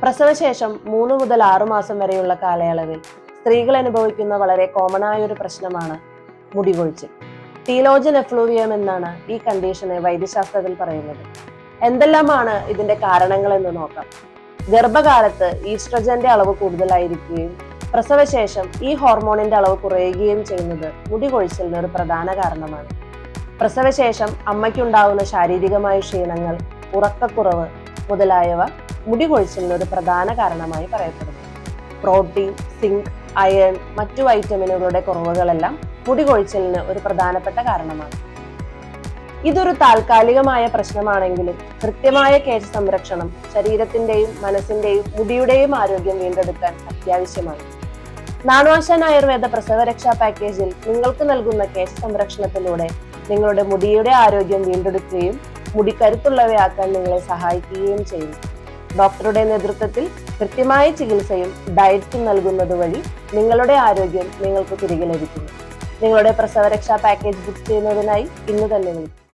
പ്രസവശേഷം 3 മുതൽ 6 മാസം വരെയുള്ള കാലയളവിൽ സ്ത്രീകൾ അനുഭവിക്കുന്ന വളരെ കോമൺ ആയ ഒരു പ്രശ്നമാണ് മുടികൊഴിച്ചിൽ. ടീലോജൻ എഫ്ലൂവിയം എന്നാണ് ഈ കണ്ടീഷനെ വൈദ്യശാസ്ത്രത്തിൽ പറയുന്നത്. എന്തെല്ലാമാണ് ഇതിന്റെ കാരണങ്ങൾ എന്ന് നോക്കാം. ഗർഭകാലത്ത് ഈസ്ട്രജന്റെ അളവ് കൂടുതലായിരിക്കുകയും പ്രസവശേഷം ഈ ഹോർമോണിന്റെ അളവ് കുറയുകയും ചെയ്യുന്നത് മുടികൊഴിച്ചിലിന് ഒരു പ്രധാന കാരണമാണ്. പ്രസവശേഷം അമ്മയ്ക്കുണ്ടാവുന്ന ശാരീരികമായ ക്ഷീണങ്ങൾ, ഉറക്കക്കുറവ് മുതലായവ മുടികൊഴിച്ചിലിന് ഒരു പ്രധാന കാരണമായി പറയപ്പെടുന്നു. പ്രോട്ടീൻ, സിങ്ക്, അയൺ, മറ്റു വൈറ്റമിനുകളുടെ കുറവുകളെല്ലാം മുടികൊഴിച്ചിലിന് ഒരു പ്രധാനപ്പെട്ട കാരണമാണ്. ഇതൊരു താൽക്കാലികമായ പ്രശ്നമാണെങ്കിലും കൃത്യമായ കേശ സംരക്ഷണം ശരീരത്തിന്റെയും മനസ്സിന്റെയും മുടിയുടെയും ആരോഗ്യം വീണ്ടെടുക്കാൻ അത്യാവശ്യമാണ്. നാണുആശാൻ ആയുർവേദ പ്രസവരക്ഷാ പാക്കേജിൽ നിങ്ങൾക്ക് നൽകുന്ന കേശ സംരക്ഷണത്തിലൂടെ നിങ്ങളുടെ മുടിയുടെ ആരോഗ്യം വീണ്ടെടുക്കുകയും മുടി കരുത്തുള്ളവയാക്കാൻ നിങ്ങളെ സഹായിക്കുകയും ചെയ്യുന്നു. ഡോക്ടറുടെ നേതൃത്വത്തിൽ കൃത്യമായ ചികിത്സയും ഡയറ്റും നൽകുന്നത് വഴി നിങ്ങളുടെ ആരോഗ്യം നിങ്ങൾക്ക് തിരികെ ലഭിക്കുന്നു. നിങ്ങളുടെ പ്രസവരക്ഷാ പാക്കേജ് ബുക്ക് ചെയ്യുന്നതിനായി ഇന്ന് തന്നെ വിളിക്കും.